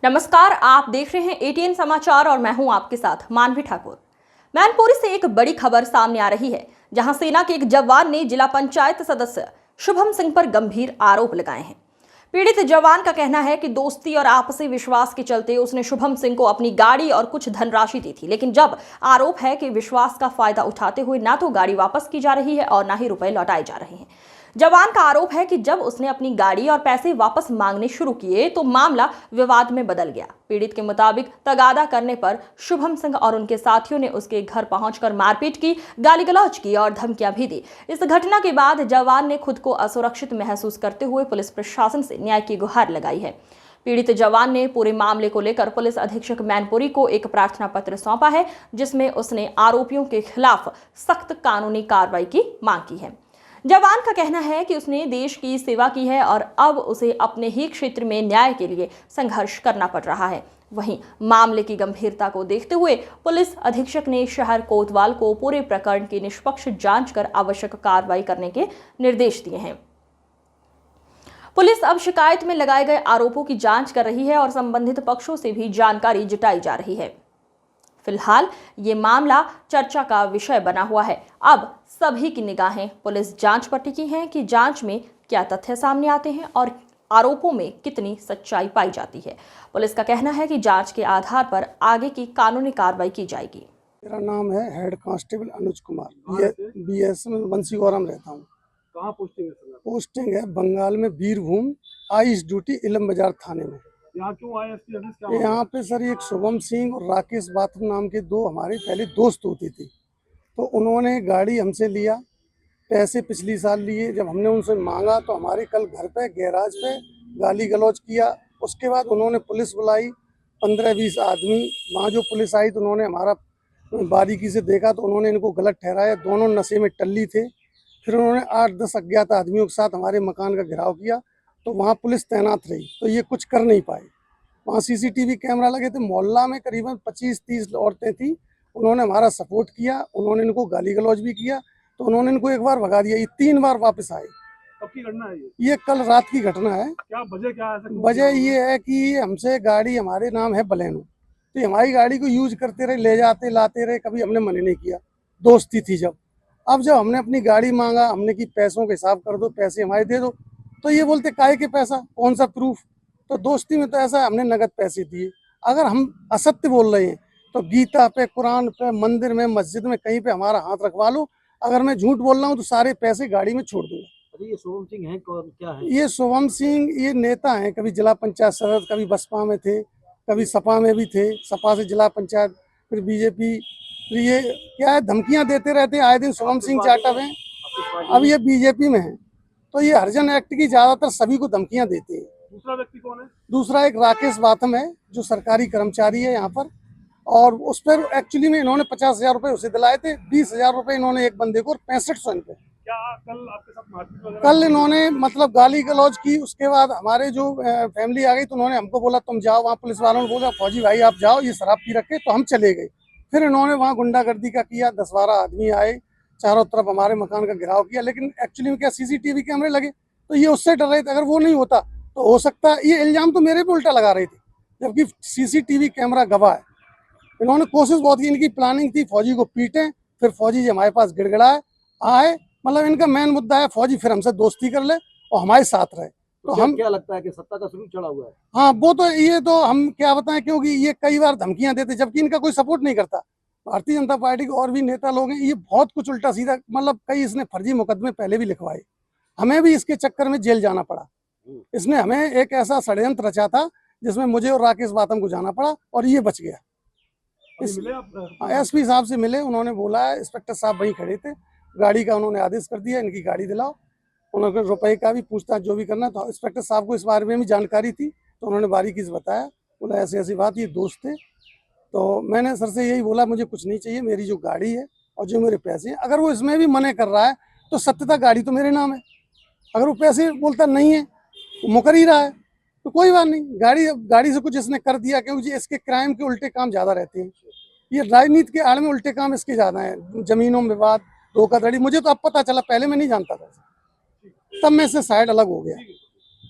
नमस्कार, आप देख रहे हैं एटीएन समाचार और मैं हूं आपके साथ मानवी ठाकुर। मैनपुरी से एक बड़ी खबर सामने आ रही है, जहां सेना के एक जवान ने जिला पंचायत सदस्य शुभम सिंह पर गंभीर आरोप लगाए हैं। पीड़ित जवान का कहना है कि दोस्ती और आपसी विश्वास के चलते उसने शुभम सिंह को अपनी गाड़ी और कुछ धनराशि दी थी, लेकिन जब आरोप है कि विश्वास का फायदा उठाते हुए ना तो गाड़ी वापस की जा रही है और ना ही रुपए लौटाए जा रहे हैं। जवान का आरोप है कि जब उसने अपनी गाड़ी और पैसे वापस मांगने शुरू किए तो मामला विवाद में बदल गया। पीड़ित के मुताबिक तगादा करने पर शुभम सिंह और उनके साथियों ने उसके घर पहुंचकर मारपीट की, गाली गलौज की और धमकियां भी दी। इस घटना के बाद जवान ने खुद को असुरक्षित महसूस करते हुए पुलिस प्रशासन से न्याय की गुहार लगाई है। पीड़ित जवान ने पूरे मामले को लेकर पुलिस अधीक्षक मैनपुरी को एक प्रार्थना पत्र सौंपा है, जिसमें उसने आरोपियों के खिलाफ सख्त कानूनी कार्रवाई की मांग की है। जवान का कहना है कि उसने देश की सेवा की है और अब उसे अपने ही क्षेत्र में न्याय के लिए संघर्ष करना पड़ रहा है। वहीं मामले की गंभीरता को देखते हुए पुलिस अधीक्षक ने शहर कोतवाल को पूरे प्रकरण की निष्पक्ष जांच कर आवश्यक कार्रवाई करने के निर्देश दिए हैं। पुलिस अब शिकायत में लगाए गए आरोपों की जांच कर रही है और संबंधित पक्षों से भी जानकारी जुटाई जा रही है। फिलहाल ये मामला चर्चा का विषय बना हुआ है। अब सभी की निगाहें पुलिस जांच पर टिकी हैं कि जांच में क्या तथ्य सामने आते हैं और आरोपों में कितनी सच्चाई पाई जाती है। पुलिस का कहना है कि जांच के आधार पर आगे की कानूनी कार्रवाई की जाएगी। मेरा नाम है head constable Anuj Kumar, BSM बंसीगौरम रहता हूँ। कहाँ पोस्टिंग है सर? पोस्टिंग है बंगाल में, बीरभूम आइस ड्यूटी इलम बाजार थाने में। यहाँ क्यों आए एसपी ऑफिस? क्या यहाँ पे सर एक शुभम सिंह और राकेश बाथम नाम के दो हमारे पहले दोस्त होते थे, तो उन्होंने गाड़ी हमसे लिया, पैसे पिछली साल लिए। जब हमने उनसे मांगा तो हमारे कल घर पे गैराज पे गाली गलौज किया। उसके बाद उन्होंने पुलिस बुलाई, 15-20 आदमी। वहाँ जो पुलिस आई तो उन्होंने हमारा बारीकी से देखा तो उन्होंने इनको गलत ठहराया। दोनों नशे में टल्ली थे। फिर उन्होंने 8-10 अज्ञात आदमियों के साथ हमारे मकान का घेराव किया, तो वहाँ पुलिस तैनात रही, तो ये कुछ कर नहीं पाए। वहाँ CCTV कैमरा लगे थे। मोहल्ला में करीबन 25-30 औरतें थी। उन्होंने हमारा सपोर्ट किया, उन्होंने इनको गाली गलौज भी किया, तो उन्होंने इनको एक बार भगा दिया। ये 3 बार वापस आए। कब की घटना है ये कल रात की घटना है। क्या वजह क्या है? वजह ये है कि हमसे गाड़ी, हमारे नाम है बलेनो, तो हमारी गाड़ी को यूज करते रहे, ले जाते लाते रहे, कभी हमने मना नहीं किया। दोस्ती थी जब। अब जब हमने अपनी गाड़ी मांगा, हमने कि पैसों का हिसाब कर दो, पैसे हमारे दे दो, तो ये बोलते काहे के पैसा, कौन सा प्रूफ। तो दोस्ती में तो ऐसा है, हमने नगद पैसे दिए। अगर हम असत्य बोल रहे हैं तो गीता पे, कुरान पे, मंदिर में, मस्जिद में कहीं पे हमारा हाथ रखवा लो। अगर मैं झूठ बोल रहा हूँ तो सारे पैसे गाड़ी में छोड़ दूंगा। अरे ये शुभम सिंह है कौन, क्या है? ये शुभम सिंह ये नेता हैं, कभी जिला पंचायत सदस्य, कभी बसपा में थे, कभी सपा में भी थे, सपा से जिला पंचायत, फिर BJP। फिर ये क्या है, धमकियां देते रहते हैं आए दिन। शुभम सिंह चाटव हैं, अब ये BJP में है, तो ये हरिजन एक्ट की ज्यादातर सभी को धमकियां देते हैं। दूसरा व्यक्ति कौन है? दूसरा एक राकेश बाथम है, जो सरकारी कर्मचारी है यहाँ पर, और उस पर एक्चुअली में इन्होंने 50,000 रुपए उसे दिलाए थे। 20,000 रुपए इन्होंने एक बंदे को और 6500 इनपे। क्या कल आपके साथ मारपीट वगैरह? कल इन्होंने मतलब गाली गलौज की। उसके बाद हमारे जो फैमिली आ गई तो उन्होंने हमको बोला तुम जाओ। वहाँ पुलिस वालों ने बोला फौजी भाई आप जाओ, ये शराब पी रखे, तो हम चले गए। फिर इन्होंने वहाँ गुंडागर्दी का किया। 10-12 आदमी आए, चारों तरफ हमारे मकान का घेराव किया। लेकिन एक्चुअली में क्या CCTV कैमरे लगे, तो ये उससे डर रहे थे। अगर वो नहीं होता तो हो सकता है, ये इल्जाम तो मेरे पे उल्टा लगा रहे थे, जबकि CCTV कैमरा गवाह है। इन्होंने कोशिश बहुत की, इनकी प्लानिंग थी फौजी को पीटें, फिर फौजी जी हमारे पास गिड़गिड़ाए आए। मतलब इनका मेन मुद्दा है फौजी फिर हमसे दोस्ती कर ले और हमारे साथ रहे। तो हम क्या लगता है कि सत्ता का शुरू चढ़ा हुआ है? हाँ, वो तो ये तो हम क्या बताएं, क्योंकि ये कई बार धमकियां देते, जबकि इनका कोई सपोर्ट नहीं करता। भारतीय जनता पार्टी के और भी नेता लोग हैं, ये बहुत कुछ उल्टा सीधा, मतलब कई इसने फर्जी मुकदमे पहले भी लिखवाए। हमें भी इसके चक्कर में जेल जाना पड़ा। इसने हमें एक ऐसा षड्यंत्र रचा था जिसमें मुझे और राकेश बाथम को जाना पड़ा, और ये बच गया। SP साहब से मिले, उन्होंने बोला है, इंस्पेक्टर साहब वहीं खड़े थे, गाड़ी का उन्होंने आदेश कर दिया, इनकी गाड़ी दिलाओ। उन्होंने रुपए का भी पूछताछ जो भी करना था। इंस्पेक्टर साहब को इस बारे में भी जानकारी थी, तो उन्होंने बारीकी से बताया। बोला ऐसी ऐसी बात, ये दोस्त थे। तो मैंने सर से यही बोला, मुझे कुछ नहीं चाहिए, मेरी जो गाड़ी है और जो मेरे पैसे हैं। अगर वो इसमें भी मना कर रहा है तो सत्यता गाड़ी तो मेरे नाम है। अगर वो पैसे बोलता नहीं है, मुकर ही रहा है, तो कोई बात नहीं। गाड़ी से कुछ इसने कर दिया, क्योंकि इसके क्राइम के उल्टे काम ज्यादा रहते हैं। ये राजनीति के आड़ में उल्टे काम इसके ज्यादा है, जमीनों में विवाद, धोखाधड़ी। मुझे तो अब पता चला, पहले मैं नहीं जानता था, तब मैं इससे साइड अलग हो गया।